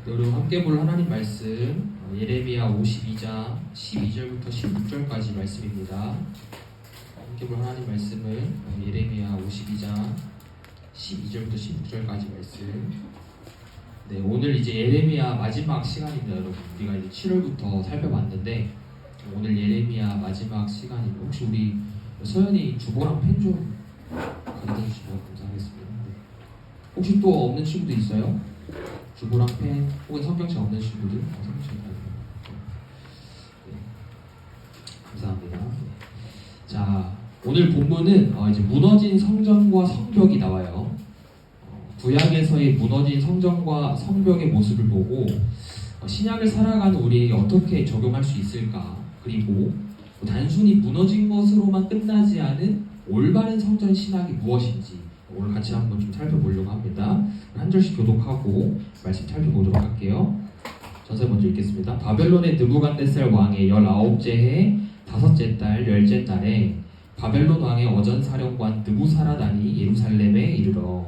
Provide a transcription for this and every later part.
여러분 함께 볼 하나님 말씀 예레미야 52장 12절부터 16절까지 말씀입니다. 함께 볼 하나님 말씀은 예레미야 52장 12절부터 16절까지 말씀. 네, 오늘 이제 예레미야 마지막 시간입니다, 여러분. 우리가 이제 7월부터 살펴봤는데 오늘 예레미야 마지막 시간이고, 혹시 우리 서연이 주보랑 펜 좀 가져다 주시면 감사하겠습니다. 네. 혹시 또 없는 친구도 있어요? 주보랑 펜 혹은 성경책 없는 친구들? 성경책 네. 감사합니다. 네. 자, 오늘 본문은 이제 무너진 성전과 성벽이 나와요. 구약에서의 무너진 성전과 성벽의 모습을 보고 신약을 살아가는 우리에게 어떻게 적용할 수 있을까, 그리고 단순히 무너진 것으로만 끝나지 않은 올바른 성전 신학이 무엇인지 오늘 같이 한번 좀 살펴보려고 합니다. 한 절씩 교독하고 말씀 살펴보도록 할게요. 전서 먼저 읽겠습니다. 바벨론의 느부갓네살 왕의 19째 해 5째 달 10째 날에 바벨론 왕의 어전사령관 느부사라단이 예루살렘에 이르러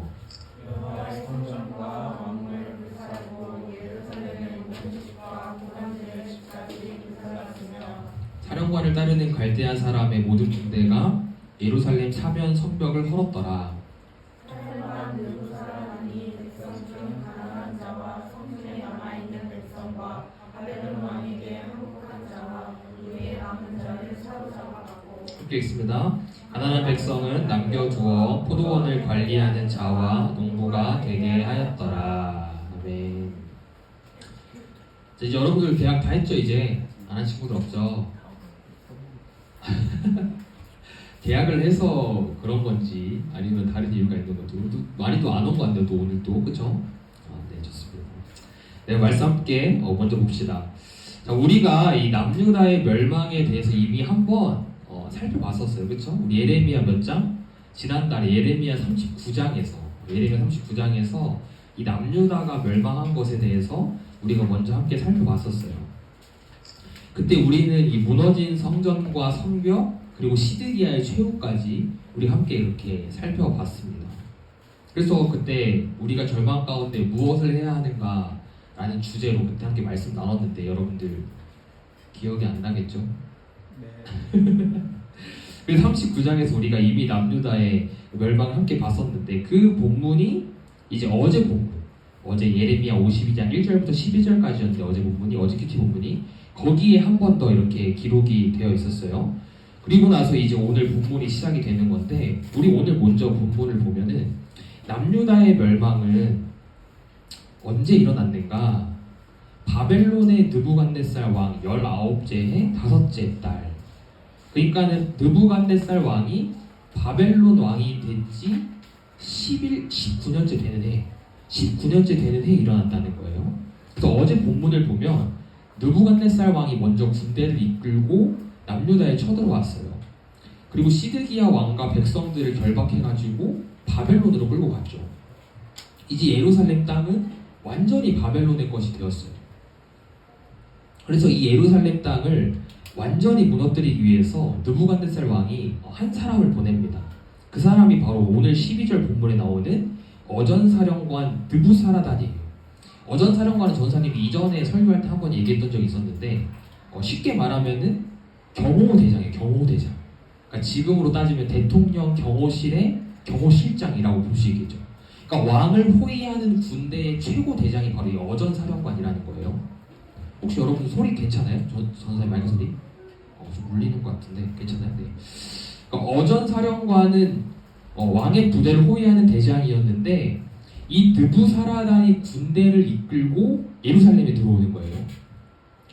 여호와의 성전과 왕궁을 불사르고 예루살렘의 모든 집과 고관들의 집까지 불살랐으며, 사령관을 따르는 갈대아 사람의 모든 군대가 예루살렘 사면 성벽을 헐었더라. 사령관 느부사라단이 백성 중 가난한 자와 성중에 남아있는 백성과 바벨론 왕에게 항복한 자와 이에 남은 자를 사로잡아가고, 함께 읽습니다. 가난한 백성은 남겨두어 포도원을 관리하는 자와 농부가 되게 하였더라. 아멘. 자, 이제 여러분들 계약 다 했죠? 이제 안 한 친구들 없죠? 계약을 해서 그런 건지 아니면 다른 이유가 있는 건지, 우리도 많이도 안 온 거 같네요. 또 오늘 또 그쵸? 네, 좋습니다. 네, 말씀 함께 먼저 봅시다. 자, 우리가 이 남유다의 멸망에 대해서 이미 한번 살펴봤었어요. 그쵸? 우리 예레미야 몇 장? 지난달에 예레미야 39장에서 이 남유다가 멸망한 것에 대해서 우리가 먼저 함께 살펴봤었어요. 그때 우리는 이 무너진 성전과 성벽 그리고 시드기야의 최후까지 우리 함께 이렇게 살펴봤습니다. 그래서 그때 우리가 절망 가운데 무엇을 해야 하는가 라는 주제로 그때 함께 말씀 나눴는데 여러분들 기억이 안 나겠죠? 네. 그래서 39장에서 우리가 이미 남유다의 멸망을 함께 봤었는데, 그 본문이 이제 어제 본문, 어제 예레미야 52장 1절부터 12절까지였는데 어제 본문이, 어제 큐티 본문이 거기에 한 번 더 이렇게 기록이 되어 있었어요. 그리고 나서 이제 오늘 본문이 시작이 되는 건데, 우리 오늘 먼저 본문을 보면은 남유다의 멸망은 언제 일어났는가? 바벨론의 느부갓네살 왕 19째 해 5째 달, 그러니까는 느부갓네살 왕이 바벨론 왕이 된지 19년째 되는 해에 일어났다는 거예요. 그래서 어제 본문을 보면 느부갓네살 왕이 먼저 군대를 이끌고 남유다에 쳐들어왔어요. 그리고 시드기야 왕과 백성들을 결박해가지고 바벨론으로 끌고 갔죠. 이제 예루살렘 땅은 완전히 바벨론의 것이 되었어요. 그래서 이 예루살렘 땅을 완전히 무너뜨리기 위해서 느부갓네살 왕이 한 사람을 보냅니다. 그 사람이 바로 오늘 12절 본문에 나오는 어전사령관 느부사라단이에요. 어전사령관은 전사님이 이전에 설교할 때 한번 얘기했던 적이 있었는데, 쉽게 말하면은 경호대장이에요. 경호대장. 그러니까 지금으로 따지면 대통령 경호실의 경호실장이라고 볼 수 있겠죠. 그러니까 왕을 호위하는 군대의 최고 대장이 바로 이 어전사령관이라는 거예요. 혹시 여러분 소리 괜찮아요? 전사님 마이크 소리? 좀 울리는 것 같은데 괜찮아요? 네. 그러니까 어전사령관은 왕의 부대를 호위하는 대장이었는데, 이 느부사라단이 군대를 이끌고 예루살렘에 들어오는 거예요.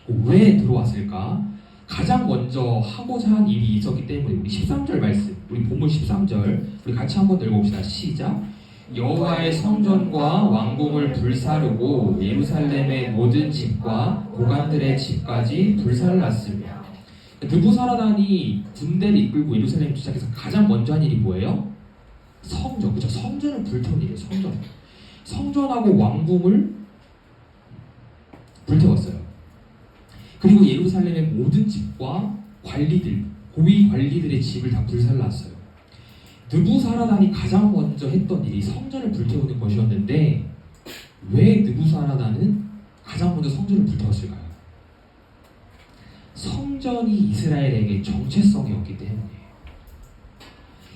왜 들어왔을까? 가장 먼저 하고자 한 일이 있었기 때문에 우리 13절 말씀, 우리 본문 13절 우리 같이 한번 읽어봅시다. 시작. 여호와의 성전과 왕궁을 불사르고 예루살렘의 모든 집과 고관들의 집까지 불살랐으며, 느부사라단이 군대를 이끌고 예루살렘 시작해서 가장 먼저 한 일이 뭐예요? 성전, 그죠? 성전을 불태운 일이에요. 성전하고 왕궁을 불태웠어요. 그리고 예루살렘의 모든 집과 관리들, 고위 관리들의 집을 다 불살랐어요. 느부사라단이 가장 먼저 했던 일이 성전을 불태우는 것이었는데, 왜 느부사라단은 먼저 성전을 불태웠을까요? 성전이 이스라엘에게 정체성이었기 때문에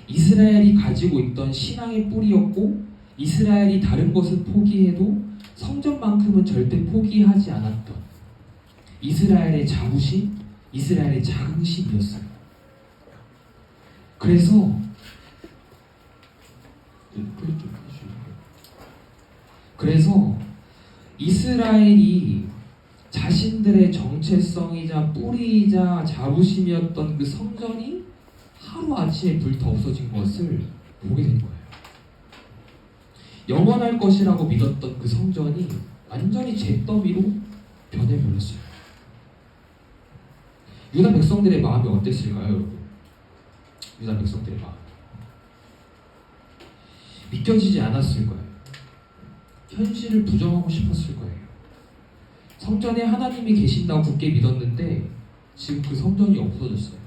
이스라엘이 가지고 있던 신앙의 뿌리였고 이스라엘이 다른 것을 포기해도 성전만큼은 절대 포기하지 않았던 이스라엘의 자부심, 이스라엘의 자긍심이었어요. 그래서 이스라엘이 자신들의 정체성이자 뿌리이자 자부심이었던 그 성전이 하루아침에 불타 없어진 것을 보게 된 거예요. 영원할 것이라고 믿었던 그 성전이 완전히 잿더미로 변해버렸어요. 유다 백성들의 마음이 어땠을까요, 여러분? 유다 백성들의 마음 믿겨지지 않았을 거예요. 현실을 부정하고 싶었을 거예요. 성전에 하나님이 계신다고 굳게 믿었는데 지금 그 성전이 없어졌어요.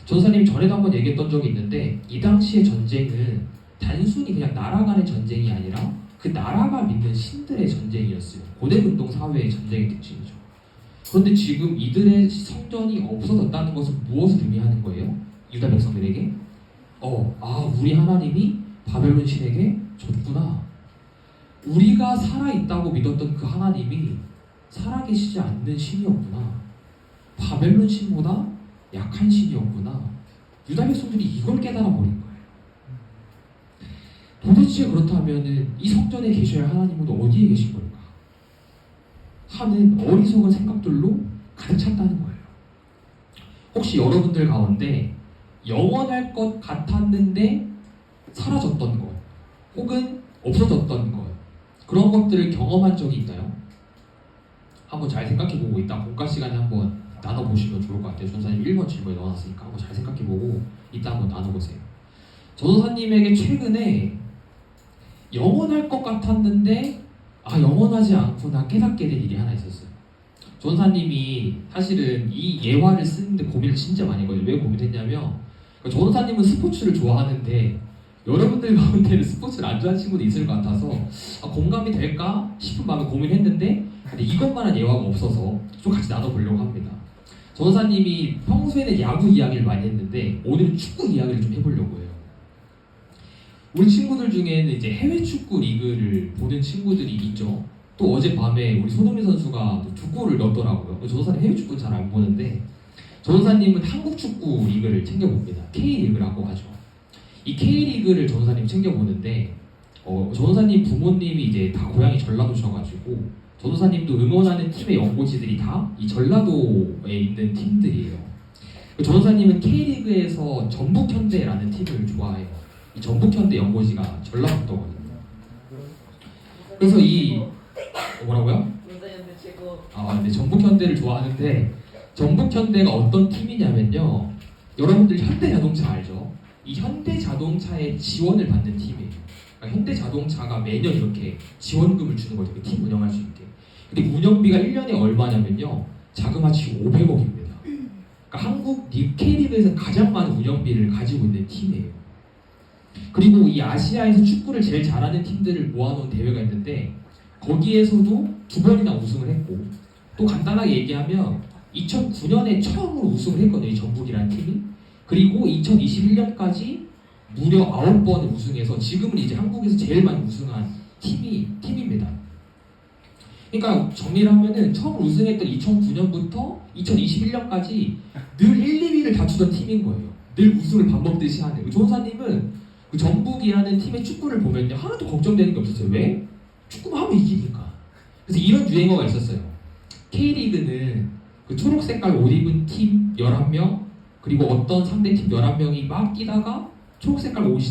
전사님 전에도 한번 얘기했던 적이 있는데 이 당시의 전쟁은 단순히 그냥 나라 간의 전쟁이 아니라 그 나라가 믿는 신들의 전쟁이었어요. 고대분동 사회의 전쟁의 특징이죠. 그런데 지금 이들의 성전이 없어졌다는 것은 무엇을 의미하는 거예요? 유다 백성들에게? 우리 하나님이 바벨론 신에게 졌구나. 우리가 살아있다고 믿었던 그 하나님이 살아계시지 않는 신이었구나. 바벨론 신보다 약한 신이었구나. 유다 백성들이 이걸 깨달아버린 거예요. 도대체 그렇다면 이 성전에 계셔야 할 하나님은 어디에 계신 걸까? 하는 어리석은 생각들로 가득 찼다는 거예요. 혹시 여러분들 가운데 영원할 것 같았는데 사라졌던 것 혹은 없어졌던 것 그런 것들을 경험한 적이 있나요? 한번 잘 생각해보고 이따 공과 시간에 한번 나눠보시면 좋을 것 같아요. 전사님 1번 질문에 넣어놨으니까 한번 잘 생각해보고 이따 한번 나눠보세요. 전사님에게 최근에 영원할 것 같았는데 영원하지 않구나 깨닫게 된 일이 하나 있었어요. 전사님이 사실은 이 예화를 쓰는데 고민을 진짜 많이 했거든요. 왜 고민했냐면 전사님은 스포츠를 좋아하는데 여러분들 가운데는 스포츠를 안 좋아하는 친구도 있을 것 같아서 공감이 될까 싶은 마음에 고민했는데 근데 이것만한 예화가 없어서 좀 같이 나눠보려고 합니다. 전사님이 평소에는 야구 이야기를 많이 했는데 오늘은 축구 이야기를 좀 해보려고 해요. 우리 친구들 중에는 이제 해외 축구 리그를 보는 친구들이 있죠. 또 어젯밤에 우리 손흥민 선수가 또 2골을 넣었더라고요. 전사님 해외 축구는 잘 안 보는데 전사님은 한국 축구 리그를 챙겨봅니다. K리그라고 하죠. 이 K리그를 전사님 챙겨보는데 전사님 부모님이 이제 다 고향이 전라도셔가지고 전사님도 응원하는 팀의 연고지들이 다 이 전라도에 있는 팀들이에요. 전사님은 K리그에서 전북현대라는 팀을 좋아해요. 이 전북현대 연고지가 전라도거든요. 그래서 뭐라고요? 네, 전북현대를 좋아하는데 전북현대가 어떤 팀이냐면요. 여러분들 현대자동차 알죠? 이 현대자동차의 지원을 받는 팀이에요. 그러니까 현대자동차가 매년 이렇게 지원금을 주는 거죠. 그 팀 운영할 수 있게. 근데 운영비가 1년에 얼마냐면요. 자그마치 500억입니다. 그러니까 한국 K리그에서 가장 많은 운영비를 가지고 있는 팀이에요. 그리고 이 아시아에서 축구를 제일 잘하는 팀들을 모아놓은 대회가 있는데 거기에서도 2번이나 우승을 했고 또 간단하게 얘기하면 2009년에 처음으로 우승을 했거든요. 이 전북이라는 팀이. 그리고 2021년까지 무려 9번을 우승해서 지금은 이제 한국에서 제일 많이 우승한 팀입니다. 그러니까 정리를 하면은 처음 우승했던 2009년부터 2021년까지 늘 1, 2위를 다투던 팀인 거예요. 늘 우승을 밥 먹듯이 하는. 조은사님은 그 전북이라는 팀의 축구를 보면요 하나도 걱정되는 게 없었어요. 왜? 축구만 하면 이기니까. 그래서 이런 유행어가 있었어요. K리그는 그 초록색깔 옷 입은 팀 11명 그리고 어떤 상대팀 11명이 막 뛰다가 초록색깔 옷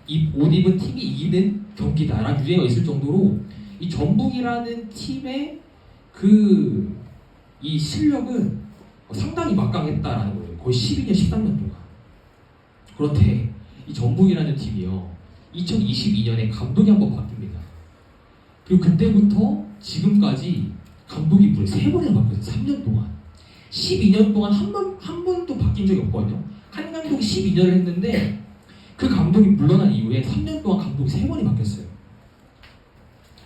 입은 팀이 이기는 경기다라는 유행어가 있을 정도로 이 전북이라는 팀의 이 실력은 상당히 막강했다라는 거예요. 거의 12년, 13년 동안. 그런데 이 전북이라는 팀이요 2022년에 감독이 한번 바뀝니다. 그리고 그때부터 지금까지 감독이 무려 3번이나 바뀌었어요. 3년 동안 12년 동안 한 번도 바뀐 적이 없거든요. 한 감독이 12년을 했는데 그 감독이 물러난 이후에 3년 동안 감독이 3번이 바뀌었어요.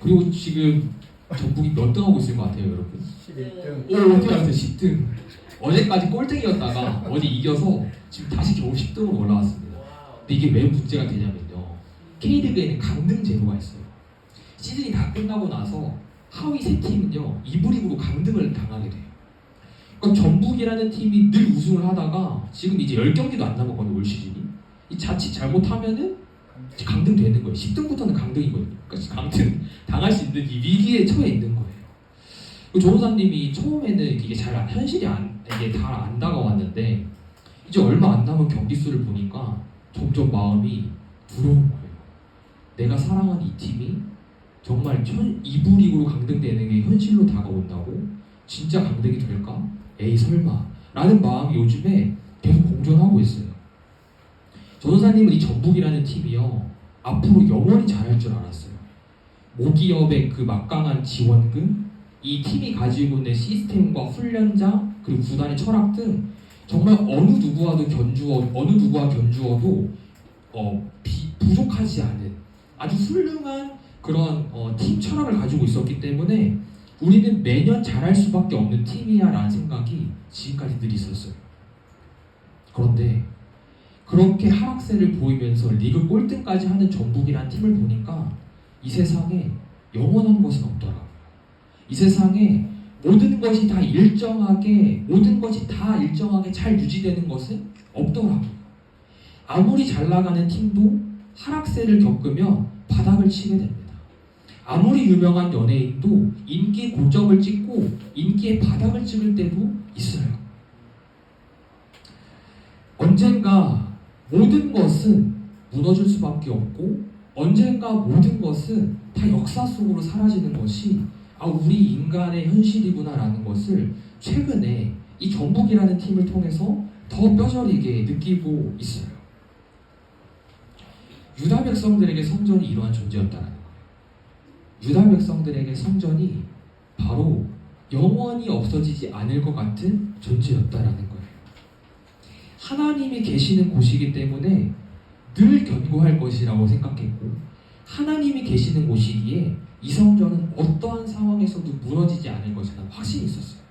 그리고 지금 전북이 몇 등 하고 있을 것 같아요, 여러분? 11등. 오, 어떻게 알았어요? 10등. 어제까지 꼴등이었다가 어제 이겨서 지금 다시 겨우 10등으로 올라왔습니다. 근데 이게 왜 문제가 되냐면요. K리그에는 강등 제도가 있어요. 시즌이 다 끝나고 나서 하위 세 팀은요, 2부 리그로 강등을 당하게 돼요. 그러니까 전북이라는 팀이 늘 우승을 하다가 지금 이제 10경기도 안 남았거든요, 올 시즌이. 이 자칫 잘못하면은 강등되는 거예요. 10등부터는 강등이거든요. 그러니까 강등 당할 수 있는 이 위기에 처해 있는 거예요. 그 조은사님이 처음에는 이게 현실이 이게 잘 안 다가왔는데 이제 얼마 안 남은 경기 수를 보니까 점점 마음이 부러운 거예요. 내가 사랑하는 이 팀이 정말 2부 리그로 강등되는 게 현실로 다가온다고? 진짜 강등이 될까? 에이 설마 라는 마음이 요즘에 계속 공존하고 있어요. 전호사님은 이 전북이라는 팀이요, 앞으로 영원히 잘할 줄 알았어요. 모기업의 그 막강한 지원금, 이 팀이 가지고 있는 시스템과 훈련장, 그리고 구단의 철학 등 정말 어느 누구와 견주어도 부족하지 않은 아주 훌륭한 그런 팀 철학을 가지고 있었기 때문에 우리는 매년 잘할 수밖에 없는 팀이야 라는 생각이 지금까지 늘 있었어요. 그런데 그렇게 하락세를 보이면서 리그 꼴등까지 하는 전북이라는 팀을 보니까 이 세상에 영원한 것은 없더라고요. 이 세상에 모든 것이 다 일정하게 잘 유지되는 것은 없더라고요. 아무리 잘 나가는 팀도 하락세를 겪으면 바닥을 치게 됩니다. 아무리 유명한 연예인도 인기 고점을 찍고 인기의 바닥을 찍을 때도 있어요. 언젠가 모든 것은 무너질 수밖에 없고 언젠가 모든 것은 다 역사 속으로 사라지는 것이 우리 인간의 현실이구나라는 것을 최근에 이 전북이라는 팀을 통해서 더 뼈저리게 느끼고 있어요. 유다 백성들에게 성전이 이러한 존재였다는 거예요. 유다 백성들에게 성전이 바로 영원히 없어지지 않을 것 같은 존재였다라는 거예요. 하나님이 계시는 곳이기 때문에 늘 견고할 것이라고 생각했고, 하나님이 계시는 곳이기에 이 성전은 어떠한 상황에서도 무너지지 않을 것이라는 확신이 있었어요.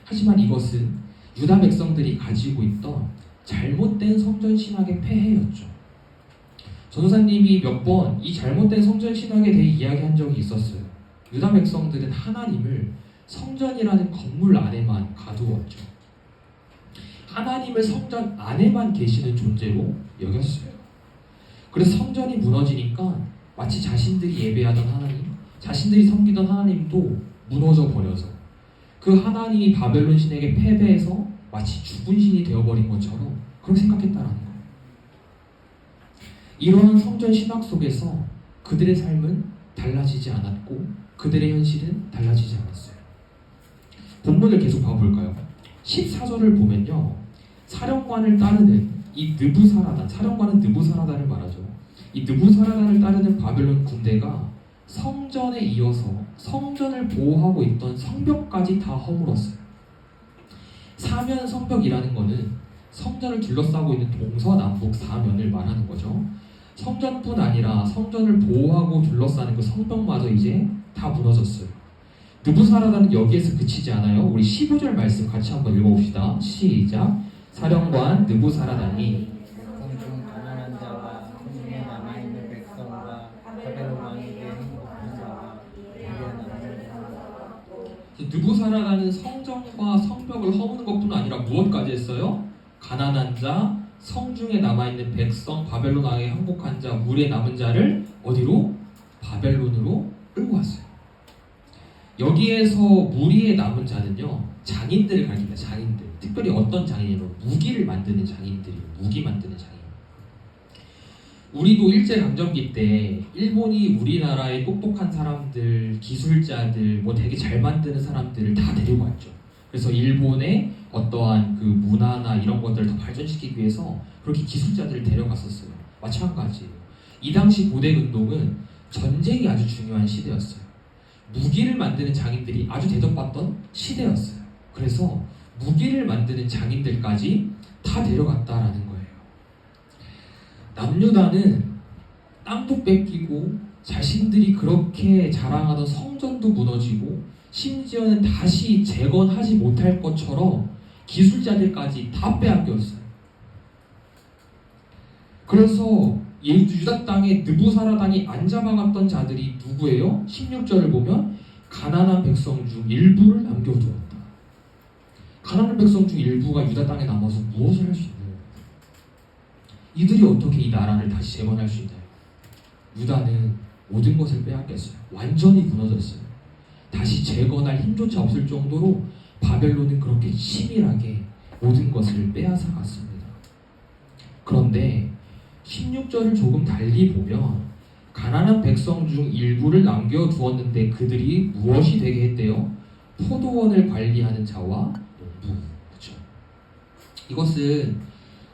하지만 이것은 유다 백성들이 가지고 있던 잘못된 성전 신학의 폐해였죠. 전도사님이 몇 번 이 잘못된 성전 신학에 대해 이야기한 적이 있었어요. 유다 백성들은 하나님을 성전이라는 건물 안에만 가두었죠. 하나님을 성전 안에만 계시는 존재로 여겼어요. 그래서 성전이 무너지니까 마치 자신들이 예배하던 하나님, 자신들이 섬기던 하나님도 무너져 버려서 그 하나님이 바벨론 신에게 패배해서 마치 죽은 신이 되어버린 것처럼 그렇게 생각했다라는 거예요. 이러한 성전 신학 속에서 그들의 삶은 달라지지 않았고 그들의 현실은 달라지지 않았어요. 본문을 계속 봐볼까요? 14절을 보면요, 사령관을 따르는 이 느부사라단, 사령관은 느부사라단을 말하죠. 이 느부사라단을 따르는 바벨론 군대가 성전에 이어서 성전을 보호하고 있던 성벽까지 다 허물었어요. 사면 성벽이라는 것은 성전을 둘러싸고 있는 동서남북 사면을 말하는 거죠. 성전뿐 아니라 성전을 보호하고 둘러싸는 그 성벽마저 이제 다 무너졌어요. 느부사라단은 여기에서 그치지 않아요. 우리 15절 말씀 같이 한번 읽어봅시다. 시작. 사령관 느부사라단이 성중 가난한 자와 성중에 남아있는 백성과 바벨론 왕에게 행복한 자와 느부사라단은 성전과 성벽을 허무는 것뿐 아니라 무엇까지 했어요? 가난한 자, 성중에 남아있는 백성, 바벨론 왕에 항복한 자, 물에 남은 자를 어디로? 바벨론으로 끌고 왔어요. 여기에서 무리에 남은 자는요, 장인들을 가리킵니다. 장인들. 특별히 어떤 장인이냐면 무기를 만드는 장인들이에요. 무기 만드는 장인. 우리도 일제강점기 때 일본이 우리나라의 똑똑한 사람들, 기술자들, 되게 잘 만드는 사람들을 다 데리고 왔죠. 그래서 일본의 어떠한 그 문화나 이런 것들을 더 발전시키기 위해서 그렇게 기술자들을 데려갔었어요. 마찬가지예요. 이 당시 고대 운동은 전쟁이 아주 중요한 시대였어요. 무기를 만드는 장인들이 아주 대접받던 시대였어요. 그래서 무기를 만드는 장인들까지 다 데려갔다라는 거예요. 남유다는 땅도 뺏기고 자신들이 그렇게 자랑하던 성전도 무너지고 심지어는 다시 재건하지 못할 것처럼 기술자들까지 다 빼앗겼어요. 그래서 유다 땅에 느부사라단이 앉아박았던 자들이 누구예요? 16절을 보면 가난한 백성 중 일부를 남겨두었다. 가난한 백성 중 일부가 유다 땅에 남아서 무엇을 할 수 있나요? 이들이 어떻게 이 나라를 다시 재건할 수 있나요? 유다는 모든 것을 빼앗겼어요. 완전히 무너졌어요. 다시 재건할 힘조차 없을 정도로 바벨론은 그렇게 치밀하게 모든 것을 빼앗아 갔습니다. 그런데 16절을 조금 달리 보면 가난한 백성 중 일부를 남겨두었는데 그들이 무엇이 되게 했대요? 포도원을 관리하는 자와 농부. 그렇죠? 이것은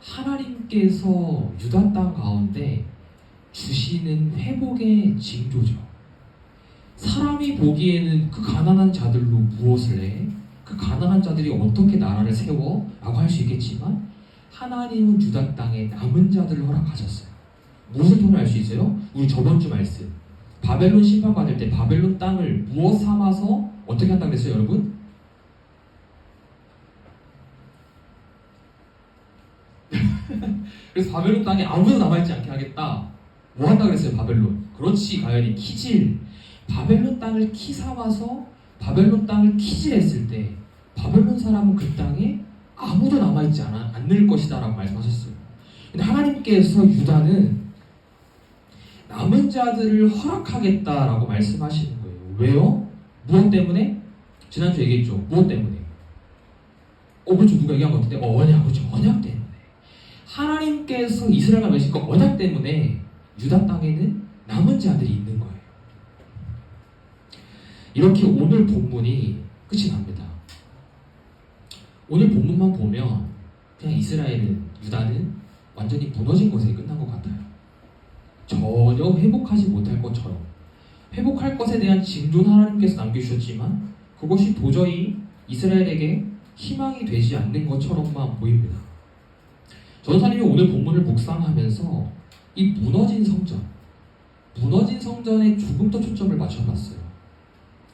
하나님께서 유다 땅 가운데 주시는 회복의 징조죠. 사람이 보기에는 그 가난한 자들로 무엇을 해? 그 가난한 자들이 어떻게 나라를 세워? 라고 할 수 있겠지만 하나님은 유다 땅에 남은 자들을 허락하셨어요. 무엇을 통해 알 수 있어요? 우리 저번 주 말씀 바벨론 심판받을 때 바벨론 땅을 무엇 삼아서 어떻게 한다고 그랬어요 여러분? 그래서 바벨론 땅에 아무도 남아있지 않게 하겠다. 뭐 한다고 그랬어요 바벨론? 그렇지 가열이 키질. 바벨론 땅을 키 삼아서 바벨론 땅을 키질했을 때 바벨론 사람은 그 땅에 아무도 남아있지 않을 것이다 라고 말씀하셨어요. 근데 하나님께서 유다는 남은 자들을 허락하겠다라고 말씀하시는 거예요. 왜요? 무엇 때문에? 지난주에 얘기했죠. 무엇 때문에? 그렇죠. 누가 얘기한 것 같은데 언약. 그렇죠. 언약 때문에. 하나님께서 이스라엘과 맺으니까 언약 때문에 유다 땅에는 남은 자들이 있는 거예요. 이렇게 오늘 본문이 끝이 납니다. 오늘 본문만 보면 그냥 이스라엘은, 유다는 완전히 무너진 것에 끝난 것 같아요. 전혀 회복하지 못할 것처럼, 회복할 것에 대한 징조는 하나님께서 남겨주셨지만 그것이 도저히 이스라엘에게 희망이 되지 않는 것처럼만 보입니다. 전사님이 오늘 본문을 묵상하면서 이 무너진 성전에 조금 더 초점을 맞춰봤어요.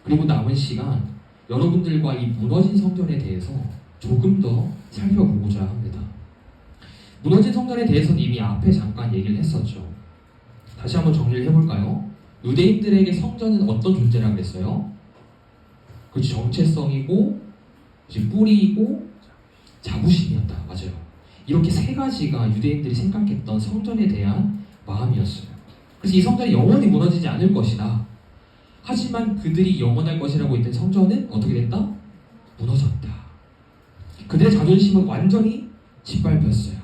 그리고 남은 시간 여러분들과 이 무너진 성전에 대해서 조금 더 살펴보고자 합니다. 무너진 성전에 대해서는 이미 앞에 잠깐 얘기를 했었죠. 다시 한번 정리를 해볼까요? 유대인들에게 성전은 어떤 존재라고 했어요? 그렇지, 정체성이고 뿌리이고 자부심이었다. 맞아요. 이렇게 세 가지가 유대인들이 생각했던 성전에 대한 마음이었어요. 그래서 이 성전이 영원히 무너지지 않을 것이다. 하지만 그들이 영원할 것이라고 했던 성전은 어떻게 됐다? 무너졌다. 그들의 자존심은 완전히 짓밟혔어요.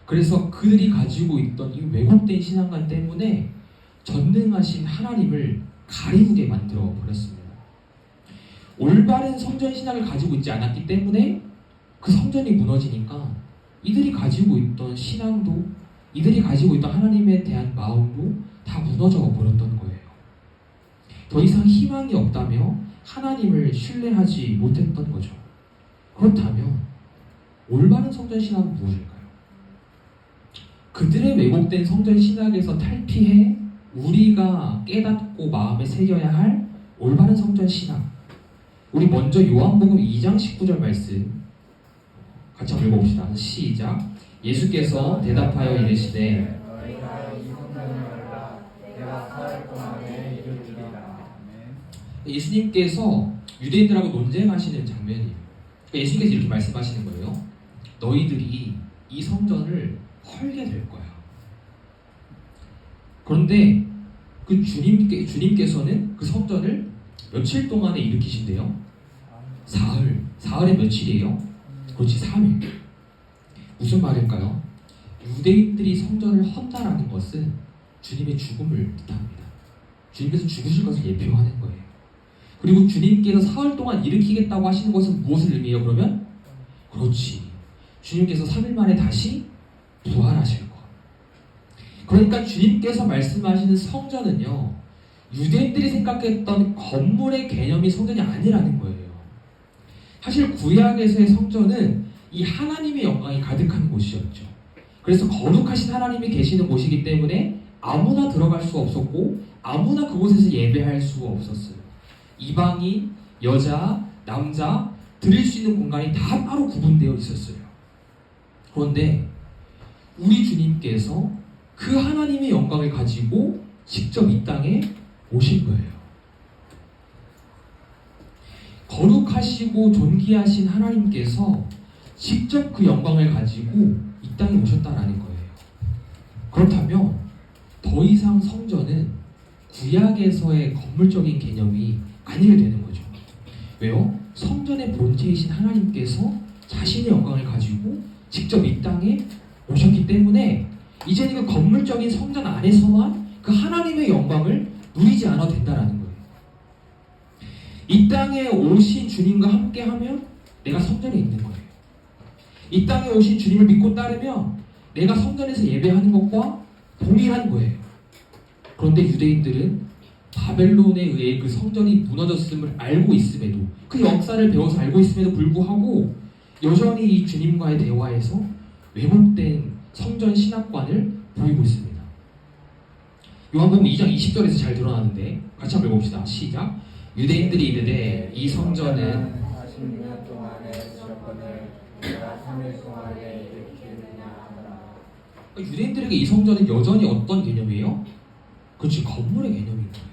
그래서 그들이 가지고 있던 이 왜곡된 신앙관 때문에 전능하신 하나님을 가리우게 만들어 버렸습니다. 올바른 성전 신앙을 가지고 있지 않았기 때문에 그 성전이 무너지니까 이들이 가지고 있던 신앙도, 이들이 가지고 있던 하나님에 대한 마음도 다 무너져 버렸던 거예요. 더 이상 희망이 없다며 하나님을 신뢰하지 못했던 거죠. 그렇다면 올바른 성전 신앙은 무엇일까요? 그들의 왜곡된 성전 신학에서 탈피해 우리가 깨닫고 마음에 새겨야 할 올바른 성전 신학. 우리 먼저 요한복음 2장 19절 말씀 같이 한번 읽어봅시다. 시작. 예수께서 대답하여 이르시되 너희가 이 성전을 알라. 내가 사흘 동안에 이루리라. 예수님께서 유대인들하고 논쟁하시는 장면이에요. 예수님께서 이렇게 말씀하시는 거예요. 너희들이 이 성전을 헐게 될 거야. 그런데 그 주님께서는 그 성전을 며칠 동안에 일으키신대요? 사흘. 사흘에 며칠이에요? 그렇지, 3일. 무슨 말일까요? 유대인들이 성전을 헌다라는 것은 주님의 죽음을 뜻합니다. 주님께서 죽으실 것을 예표하는 거예요. 그리고 주님께서 사흘 동안 일으키겠다고 하시는 것은 무엇을 의미해요? 그러면? 그렇지, 주님께서 3일 만에 다시 부활하실 것. 그러니까 주님께서 말씀하시는 성전은요, 유대인들이 생각했던 건물의 개념이 성전이 아니라는 거예요. 사실 구약에서의 성전은 이 하나님의 영광이 가득한 곳이었죠. 그래서 거룩하신 하나님이 계시는 곳이기 때문에 아무나 들어갈 수 없었고 아무나 그곳에서 예배할 수가 없었어요. 이방인, 여자, 남자 드릴 수 있는 공간이 다 따로 구분되어 있었어요. 그런데 우리 주님께서 그 하나님의 영광을 가지고 직접 이 땅에 오신 거예요. 거룩하시고 존귀하신 하나님께서 직접 그 영광을 가지고 이 땅에 오셨다라는 거예요. 그렇다면 더 이상 성전은 구약에서의 건물적인 개념이 아니게 되는 거죠. 왜요? 성전의 본체이신 하나님께서 자신의 영광을 가지고 직접 이 땅에 오셨기 때문에 이제는 그 건물적인 성전 안에서만 그 하나님의 영광을 누리지 않아도 된다라는 거예요. 이 땅에 오신 주님과 함께하면 내가 성전에 있는 거예요. 이 땅에 오신 주님을 믿고 따르면 내가 성전에서 예배하는 것과 동일한 거예요. 그런데 유대인들은 바벨론에 의해 그 성전이 무너졌음을 알고 있음에도, 그 역사를 배워서 알고 있음에도 불구하고 여전히 이 주님과의 대화에서 왜곡된 성전 신학관을 보이고 있습니다. 요한복음 2장 20절에서 잘 드러나는데 같이 한번 읽어봅시다. 시작. 유대인들이 이르되 이 성전은 40년 동안에 지었거늘 내가 3일 동안에 일으키느냐 하더라. 유대인들에게 이 성전은 여전히 어떤 개념이에요? 그렇지, 건물의 개념인 거예요.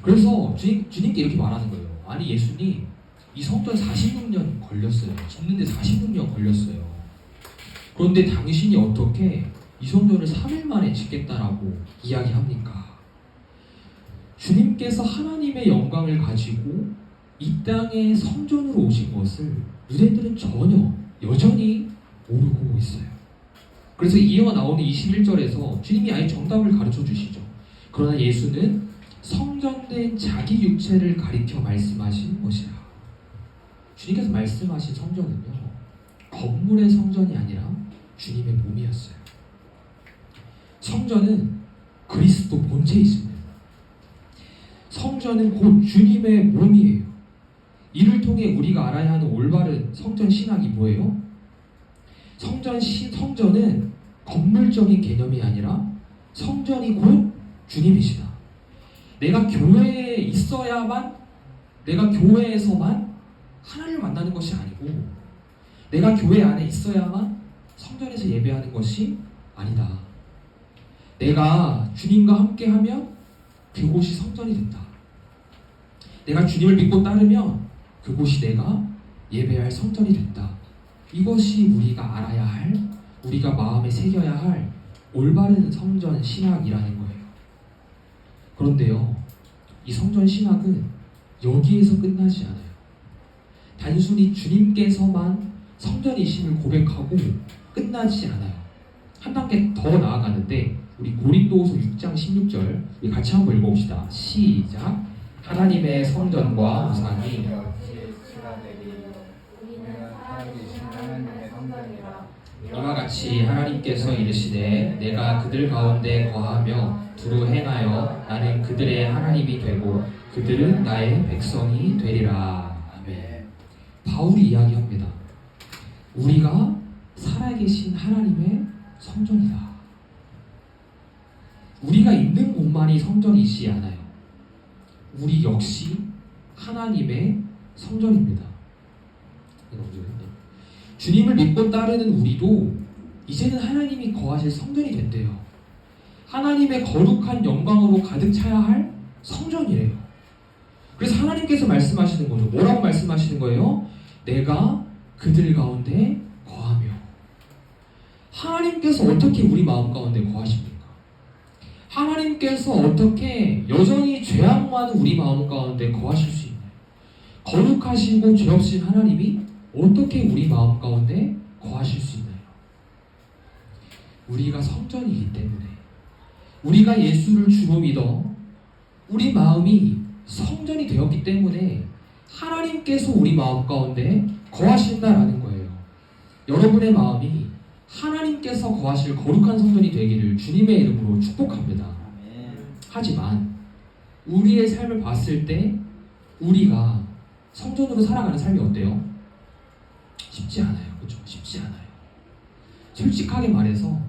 그래서 주님께 이렇게 말하는 거예요. 아니, 예수님 이 성전 46년 걸렸어요. 짓는데 46년 걸렸어요. 그런데 당신이 어떻게 이 성전을 3일 만에 짓겠다라고 이야기합니까? 주님께서 하나님의 영광을 가지고 이 땅에 성전으로 오신 것을 유대인들은 여전히 모르고 있어요. 그래서 이어가 나오는 21절에서 주님이 아예 정답을 가르쳐 주시죠. 그러나 예수는 성전된 자기 육체를 가리켜 말씀하신 것이라. 주님께서 말씀하신 성전은요, 건물의 성전이 아니라 주님의 몸이었어요. 성전은 그리스도 본체에 있습니다. 성전은 곧 주님의 몸이에요. 이를 통해 우리가 알아야 하는 올바른 성전 신학이 뭐예요? 성전은 건물적인 개념이 아니라 성전이 곧 주님이시다. 내가 교회에 있어야만, 내가 교회에서만 하나님을 만나는 것이 아니고, 내가 교회 안에 있어야만 성전에서 예배하는 것이 아니다. 내가 주님과 함께하면 그곳이 성전이 된다. 내가 주님을 믿고 따르면 그곳이 내가 예배할 성전이 된다. 이것이 우리가 알아야 할, 우리가 마음에 새겨야 할 올바른 성전 신학이라는 거예요. 그런데요, 이 성전 신학은 여기에서 끝나지 않아요. 단순히 주님께서만 성전이심을 고백하고 끝나지 않아요. 한 단계 더 나아가는데, 우리 고린도후서 6장 16절 우리 같이 한번 읽어봅시다. 시작. 하나님의 성전과 우상이 이와 같이 하나님께서 이르시되 내가 그들 가운데 거하며 두루 행하여 나는 그들의 하나님이 되고 그들은 나의 백성이 되리라. 아멘. 바울이 이야기합니다. 우리가 살아계신 하나님의 성전이다. 우리가 있는 곳만이 성전이지 않아요. 우리 역시 하나님의 성전입니다. 주님을 믿고 따르는 우리도 이제는 하나님이 거하실 성전이 된대요. 하나님의 거룩한 영광으로 가득 차야 할 성전이래요. 그래서 하나님께서 말씀하시는 거죠. 뭐라고 말씀하시는 거예요? 내가 그들 가운데 거하며. 하나님께서 어떻게 우리 마음 가운데 거하십니까? 하나님께서 어떻게 여전히 죄악 많은 우리 마음 가운데 거하실 수 있나요? 거룩하시고 죄 없으신 하나님이 어떻게 우리 마음 가운데 거하실 수 있나요? 우리가 성전이기 때문에, 우리가 예수를 주로 믿어 우리 마음이 성전이 되었기 때문에 하나님께서 우리 마음 가운데 거하신다라는 거예요. 여러분의 마음이 하나님께서 거하실 거룩한 성전이 되기를 주님의 이름으로 축복합니다. 하지만 우리의 삶을 봤을 때 우리가 성전으로 살아가는 삶이 어때요? 쉽지 않아요. 그렇죠? 쉽지 않아요. 솔직하게 말해서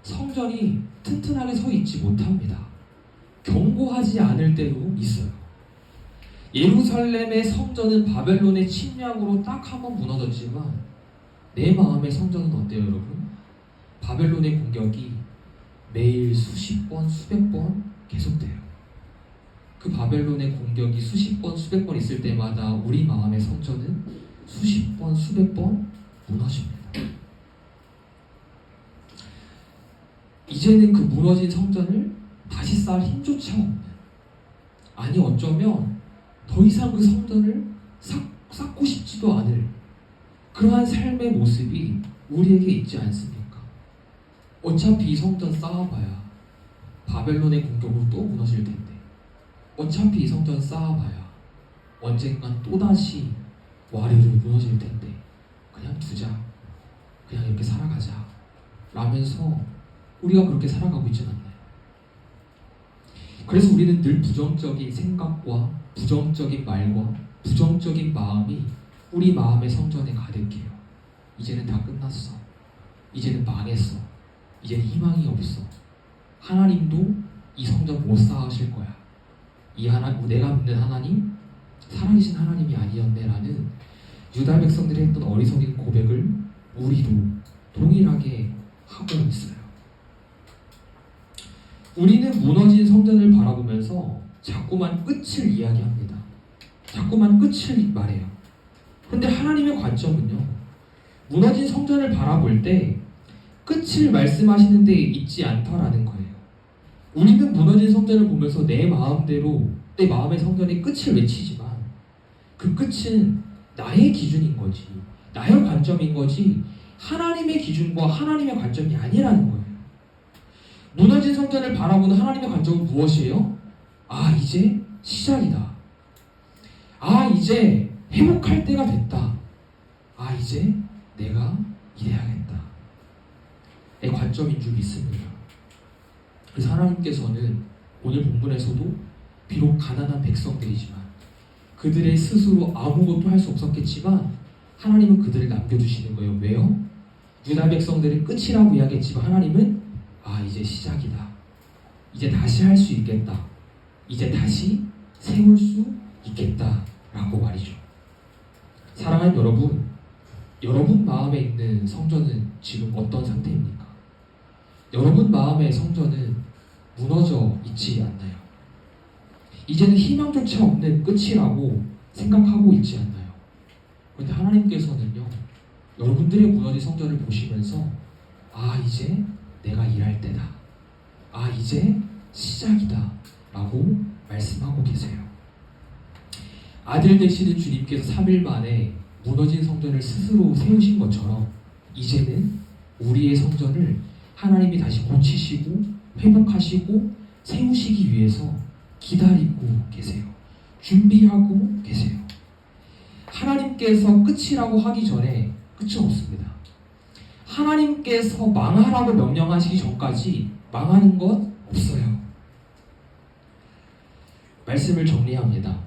성전이 튼튼하게 서 있지 못합니다. 경고하지 않을 때도 있어요. 예루살렘의 성전은 바벨론의 침략으로 딱 한 번 무너졌지만 내 마음의 성전은 어때요, 여러분? 바벨론의 공격이 매일 수십 번, 수백 번 계속돼요. 그 바벨론의 공격이 수십 번, 수백 번 있을 때마다 우리 마음의 성전은 수십 번, 수백 번 무너집니다. 이제는 그 무너진 성전을 다시 쌓을 힘조차 없는, 아니 어쩌면 더 이상 그 성전을 쌓고 싶지도 않을 그러한 삶의 모습이 우리에게 있지 않습니까? 어차피 이 성전 쌓아봐야 바벨론의 공격으로 또 무너질 텐데, 어차피 이 성전 쌓아봐야 언젠간 또다시 와르르 무너질 텐데 그냥 두자, 그냥 이렇게 살아가자 라면서 우리가 그렇게 살아가고 있진 않나요? 그래서 우리는 늘 부정적인 생각과 부정적인 말과 부정적인 마음이 우리 마음의 성전에 가득해요. 이제는 다 끝났어. 이제는 망했어. 이제는 희망이 없어. 하나님도 이 성전 못 쌓으실 거야. 내가 믿는 하나님, 살아계신 하나님이 아니었네라는 유다 백성들이 했던 어리석인 고백을 우리도 동일하게 하고 있어요. 우리는 무너진 성전을 바라보면서 자꾸만 끝을 이야기합니다. 자꾸만 끝을 말해요. 그런데 하나님의 관점은요, 무너진 성전을 바라볼 때 끝을 말씀하시는 데 있지 않다라는 거예요. 우리는 무너진 성전을 보면서 내 마음대로 내 마음의 성전의 끝을 외치지만 그 끝은 나의 기준인 거지, 나의 관점인 거지, 하나님의 기준과 하나님의 관점이 아니라는 거예요. 무너진 성전을 바라보는 하나님의 관점은 무엇이에요? 아, 이제 시작이다. 아, 이제 회복할 때가 됐다. 아, 이제 내가 일해야겠다. 내 관점인 줄 믿습니다. 그래서 하나님께서는 오늘 본문에서도 비록 가난한 백성들이지만 그들의 스스로 아무것도 할 수 없었겠지만 하나님은 그들을 남겨두시는 거예요. 왜요? 유다 백성들은 끝이라고 이야기했지만 하나님은 아, 이제 시작이다. 이제 다시 할 수 있겠다. 이제 다시 세울 수 있겠다 라고 말이죠. 사랑하는 여러분, 여러분 마음에 있는 성전은 지금 어떤 상태입니까? 여러분 마음의 성전은 무너져 있지 않나요? 이제는 희망조차 없는 끝이라고 생각하고 있지 않나요? 그런데 하나님께서는요, 여러분들의 무너진 성전을 보시면서 아, 이제 내가 일할 때다. 아, 이제 시작이다 라고 말씀하고 계세요. 아들 되시는 주님께서 3일 만에 무너진 성전을 스스로 세우신 것처럼 이제는 우리의 성전을 하나님이 다시 고치시고 회복하시고 세우시기 위해서 기다리고 계세요. 준비하고 계세요. 하나님께서 끝이라고 하기 전에 끝이 없습니다. 하나님께서 망하라고 명령하시기 전까지 망하는 것 없어요. 말씀을 정리합니다.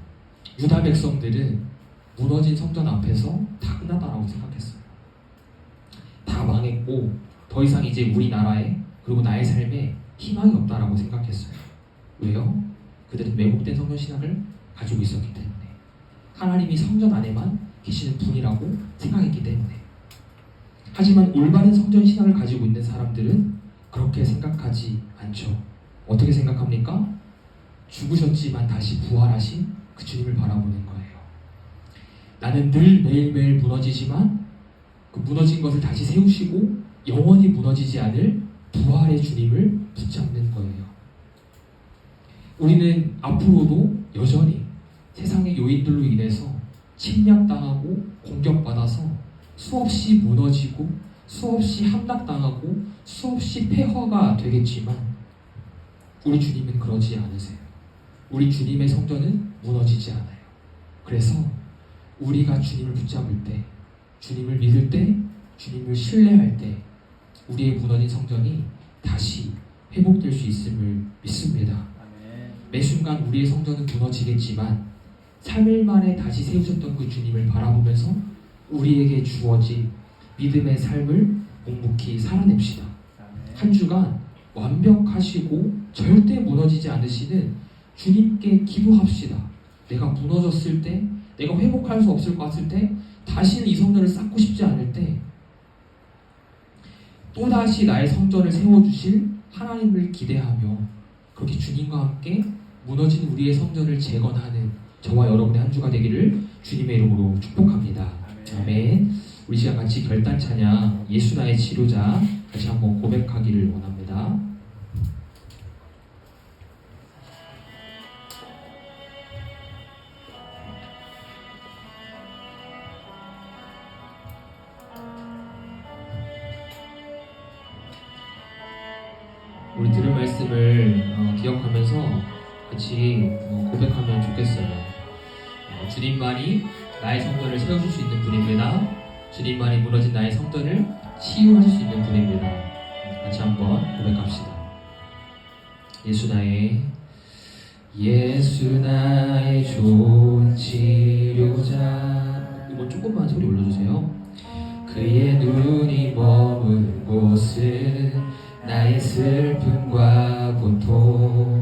유다 백성들은 무너진 성전 앞에서 다 끝났다라고 생각했어요. 다 망했고 더 이상 이제 우리나라에 그리고 나의 삶에 희망이 없다라고 생각했어요. 왜요? 그들은 왜곡된 성전 신학을 가지고 있었기 때문에, 하나님이 성전 안에만 계시는 분이라고 생각했기 때문에. 하지만 올바른 성전 신학을 가지고 있는 사람들은 그렇게 생각하지 않죠. 어떻게 생각합니까? 죽으셨지만 다시 부활하신 그 주님을 바라보는 거예요. 나는 늘 매일매일 무너지지만 그 무너진 것을 다시 세우시고 영원히 무너지지 않을 부활의 주님을 붙잡는 거예요. 우리는 앞으로도 여전히 세상의 요인들로 인해서 침략당하고 공격받아서 수없이 무너지고 수없이 함락당하고 수없이 폐허가 되겠지만 우리 주님은 그러지 않으세요. 우리 주님의 성전은 무너지지 않아요. 그래서 우리가 주님을 붙잡을 때, 주님을 믿을 때, 주님을 신뢰할 때 우리의 무너진 성전이 다시 회복될 수 있음을 믿습니다. 아멘. 매 순간 우리의 성전은 무너지겠지만 3일 만에 다시 세우셨던 그 주님을 바라보면서 우리에게 주어진 믿음의 삶을 묵묵히 살아냅시다. 아멘. 한 주간 완벽하시고 절대 무너지지 않으시는 주님께 기도합시다. 내가 무너졌을 때, 내가 회복할 수 없을 것 같을 때, 다시는 이 성전을 쌓고 싶지 않을 때, 또다시 나의 성전을 세워주실 하나님을 기대하며 그렇게 주님과 함께 무너진 우리의 성전을 재건하는 저와 여러분의 한 주가 되기를 주님의 이름으로 축복합니다. 아멘. 우리 시간 같이 결단 찬양 예수 나의 치료자 다시 한번 고백하기를 원합니다. 우리 들은 말씀을 기억하면서 같이 고백하면 좋겠어요. 주님만이 나의 성전을 세워줄 수 있는 분입니다. 주님만이 무너진 나의 성전을 치유하실 수 있는 분입니다. 같이 한번 고백합시다. 예수 나의 좋은 치료자. 이거 조금만 소리 올려주세요. 그의 눈이 머문 곳은 나의 슬픔과 고통.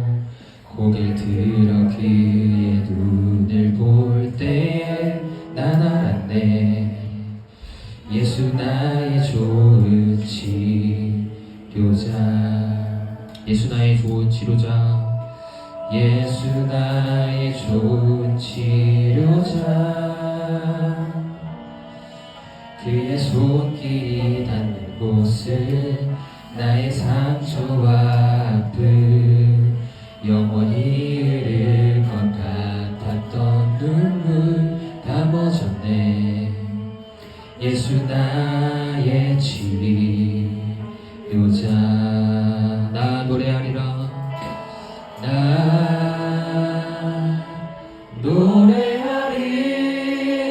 고개를 들어 그의 눈을 볼 때에 난 알았네. 예수 나의 좋은 치료자. 예수 나의 좋은 치료자. 예수 나의 좋은 치료자. 그의 손길이 닿는 곳은 나의 상처와 아픔 영원히 흐를 것 같았던 눈물 다 멎었네. 예수 나의 치료자. 나 노래하리라. 나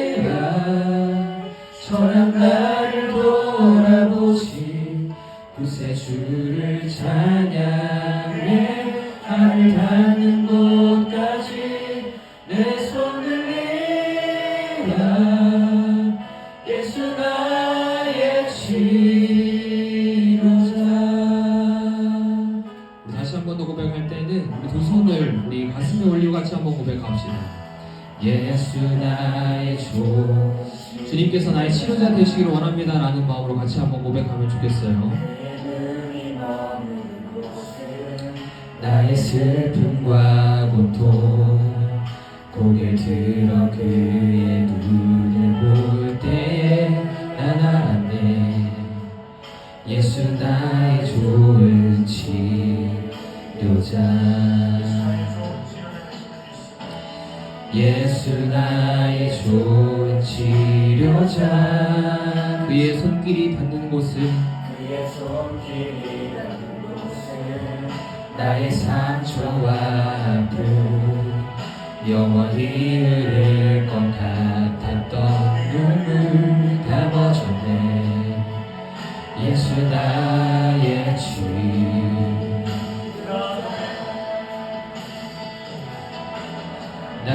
노래하리라. 천한 나를 돌아보신 구세주를 찬양해. 하늘 닿는 곳까지 내 손을 내라. 예수 나의 치료자. 우리 다시 한 번 더 고백할 때는 우리 두 손을 우리 가슴에 올리고 같이 한번 고백합시다. 예수 나의 주님께서 나의 치료자 되시기를 원합니다 라는 마음으로 같이 한번 고백하면 좋겠어요. 나의 슬픔과 고통. 고개 들어 그의 눈을 볼 때에 난 알았네. 예수 나의 좋은 치료자. 예수 나의 좋은 치료자. 그의 손길이 닿는 곳은 나의 상처와 아픔 영원히 흐를 것 같았던 눈물 다 멎었네. 예수 나의 나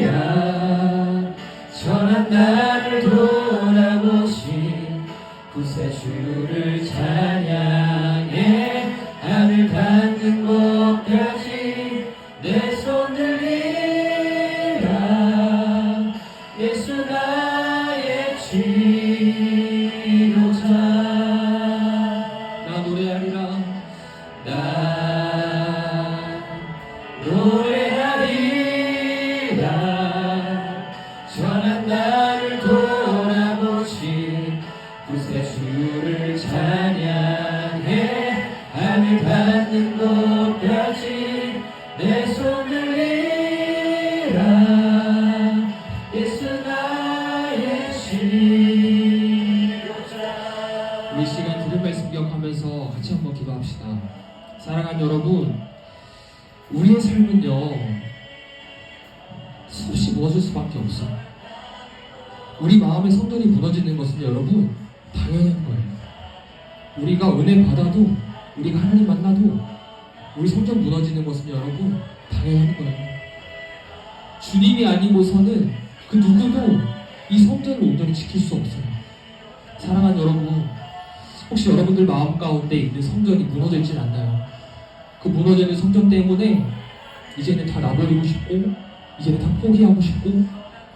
노래하리라. 천한 나를 돌아보신 구세주를 찬양해. 하늘 닿는 곳까지 내 손 들리라. 예수 나의 치료자. 나 노래하리라. 나 노래하리라. 천한 나를 돌아보신 구세주를 찬양해. 하늘 닿는 곳까지 내 손 들리라. 예수 나의 치료자. 우리 시간 들은 말씀 기억하면서 같이 한번 기도합시다. 사랑하는 여러분, 우리의 삶은요 수없이 무너질 수밖에 없어. 우리 마음의 성전이 무너지는 것은 여러분 당연한 거예요. 우리가 은혜 받아도, 우리가 하나님 만나도 우리 성전 무너지는 것은 여러분 당연한 거예요. 주님이 아니고서는 그 누구도 이 성전을 온전히 지킬 수 없어요. 사랑하는 여러분, 혹시 여러분들 마음 가운데 있는 성전이 무너져 있진 않나요? 그 무너져 있는 성전 때문에 이제는 다 놔버리고 싶고 이제는 다 포기하고 싶고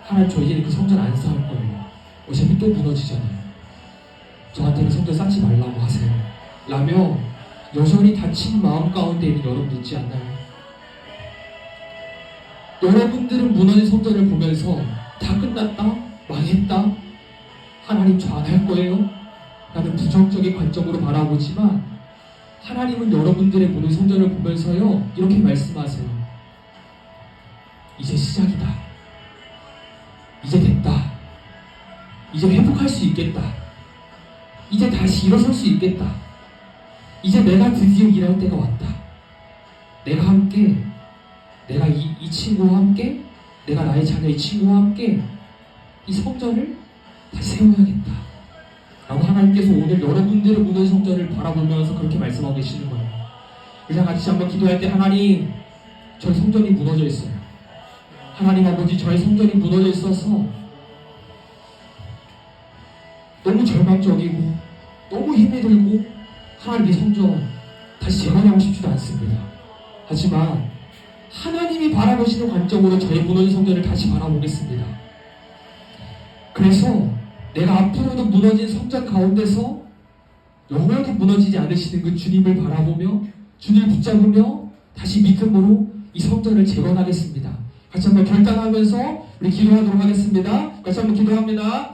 하나님 저 이제는 그 성전 안 쌓을 거예요. 어차피 또 무너지잖아요. 저한테는 성전 쌓지 말라고 하세요. 라며 여전히 다친 마음 가운데 있는 여러분 있지 않나요? 여러분들은 무너진 성전을 보면서 다 끝났다? 망했다? 하나님 저 안 할 거예요? 라는 부정적인 관점으로 바라보지만 하나님은 여러분들의 무너진 성전을 보면서요 이렇게 말씀하세요. 이제 시작이다. 이제 됐다. 이제 회복할 수 있겠다. 이제 다시 일어설 수 있겠다. 이제 내가 드디어 일할 때가 왔다. 내가 함께, 내가 이 친구와 함께, 내가 나의 자녀 이 친구와 함께 이 성전을 다시 세워야겠다. 라고 하나님께서 오늘 여러분들의 무너진 성전을 바라보면서 그렇게 말씀하고 계시는 거예요. 우리 같이 한번 기도할 때 하나님, 저희 성전이 무너져 있어요. 하나님 아버지, 저희 성전이 무너져 있어서 너무 절망적이고 너무 힘이 들고 하나님 이 성전 다시 재건하고 싶지도 않습니다. 하지만 하나님이 바라보시는 관점으로 저희 무너진 성전을 다시 바라보겠습니다. 그래서 내가 앞으로도 무너진 성전 가운데서 영원히 무너지지 않으시는 그 주님을 바라보며 주님을 붙잡으며 다시 믿음으로 이 성전을 재건하겠습니다. 같이 한번 결단하면서 우리 기도하도록 하겠습니다. 같이 한번 기도합니다.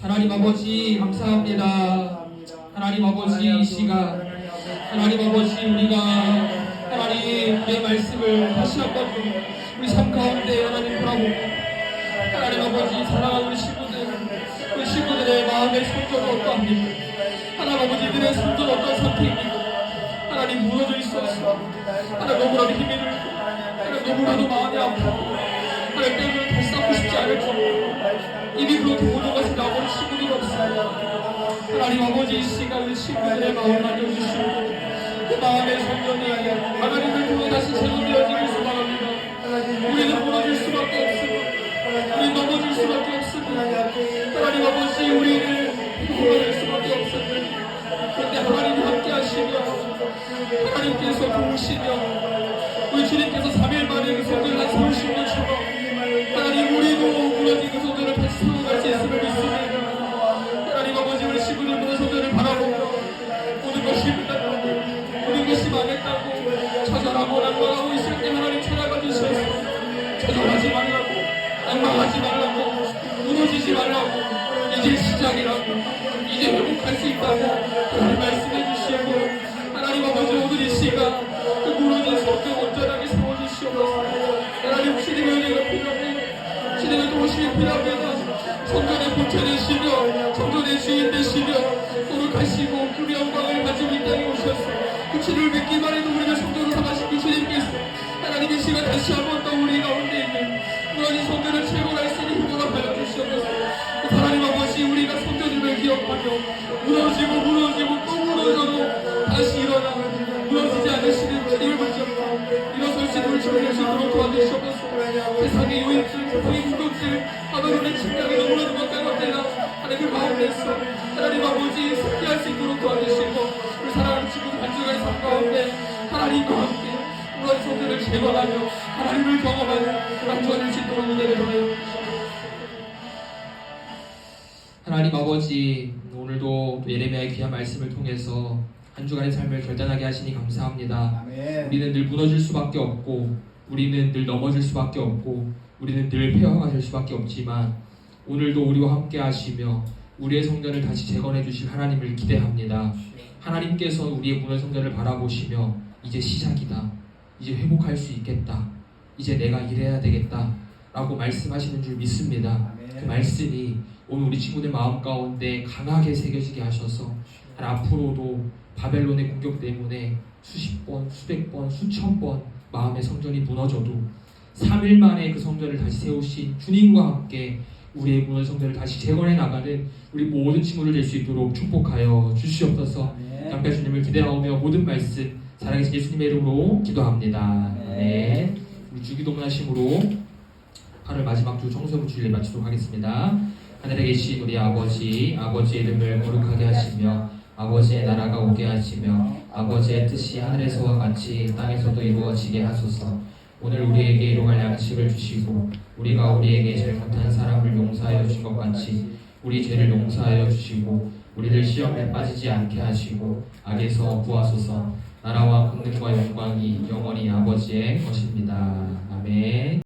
하나님 아버지 감사합니다. 하나님 아버지 이 시간 하나님 아버지 우리가 하나님 내 말씀을 다시 한번 우리 삶 가운데 하나님 돌아보고 하나님 아버지 사랑하는 우리 친구들의 마음의 성전은 어떠합니까? 하나님 아버지 이들의 성전 어떤 상태입니까? 하나님 무너져 있어서 하나님 너무나도 힘이 들고 하나님 너무나도 마음이 아프고 하나님 때문에 다시 쌓고 싶지 않을 정도로 이미 그렇게 모든 것을 나오는 친구들이 없습니다. 하나님 아버지 이 시간 우리 친구들의 마음을 만져주시고 그 마음의 성전이 하나님을 통해 다시 재건되어지길 소망합니다. 우리는 무너질 수밖에 없습니다. 우리는 넘어질 수밖에 없습니다. 하나님 아버지 우리를 구원할 수밖에 없습니다. 그런데 하나님이 함께 하시며 하나님께서 도우시며 우리 주님께서 3일 만에 그 성전을 다시 세우신 것처럼 하나님 우리도 무너진 그 성전을 다시 세워갈 수 있음을 믿습니다. 하나님 아버지 우리 친구들 무너진 성전을 바라보고 모든 것이 끝났다고 모든 것이 망했다고 좌절하고 낭망하고 있을 때 하나님 찾아가 주셔서 좌절하지 말라고 낭망하지 말라고 무너지지 말라고 이제 시작이라고 이제 회복할 수 있다고 하나님 말씀해 주시고 하나님 아버지 오늘 이 시간 그 무너진 성전 온전하게 세워주시옵소서. 하나님 주님의 은혜가 필요합니다. 주님의 도우심이 필요합니다. 성전의 본체되시며 성전의 주인 되시며 거룩하시고 그 영광을 가지고 이 땅에 오셔서 그 주를 믿기만 해도 우리를 성전으로 삼으신 그 주님께서 하나님 이 시간 다시 한번 더 우리 가운데 있는 무너진 성전을 채워갈 수 있는 힘으로 하여 주시옵소서. 하나님 아버지 우리가 성전임을 기억하며 무너지고 또 무너져도 다시 일어나 무너지지 않으시는 주님을 붙잡고 일어설 수 있는 주님을 주도록 도와주시옵소서. 세상의 유익들, 세상의 공동들 하나님의 침략이 너무나도 가까운 때나 하나님 그 가운데서 하나님 아버지 승리할 수 있도록 도와주시고 우리 사랑하는 친구들 한 주간의 삶 가운데 하나님과 함께 무너진 성전을 제거하며 하나님을 경험하는 한 주간을 수 있도록 은혜를 더하여 주시옵소서. 하나님 아버지 오늘도 예레미야의 귀한 말씀을 통해서 한 주간의 삶을 결단하게 하시니 감사합니다. 아멘. 우리는 늘 무너질 수밖에 없고 우리는 늘 넘어질 수밖에 없고 우리는 늘 폐허가 될 수밖에 없지만 오늘도 우리와 함께 하시며 우리의 성전을 다시 재건해 주실 하나님을 기대합니다. 하나님께서 우리의 무너진 성전을 바라보시며 이제 시작이다. 이제 회복할 수 있겠다. 이제 내가 일해야 되겠다. 라고 말씀하시는 줄 믿습니다. 그 말씀이 오늘 우리 친구들 마음 가운데 강하게 새겨지게 하셔서 앞으로도 바벨론의 공격 때문에 수십 번, 수백 번, 수천 번 마음의 성전이 무너져도 3일 만에 그 성전을 다시 세우신 주님과 함께 우리의 무너진 성전을 다시 재건해 나가는 우리 모든 친구들 될 수 있도록 축복하여 주시옵소서. 양가 주님을 기대하며 모든 말씀 사랑하신 예수님의 이름으로 기도합니다. 네. 우리 주기도문하심으로 8월 마지막 주 청소부 주일을 마치도록 하겠습니다. 하늘에 계신 우리 아버지, 아버지의 이름을 거룩하게 하시며 아버지의 나라가 오게 하시며 아버지의 뜻이 하늘에서와 같이 땅에서도 이루어지게 하소서. 오늘 우리에게 일용할 양식을 주시고 우리가 우리에게 잘못한 사람을 용서하여 준 것 같이 우리 죄를 용서하여 주시고 우리를 시험에 빠지지 않게 하시고 악에서 구하소서. 나라와 권능과 영광이 영원히 아버지의 것입니다. 아멘.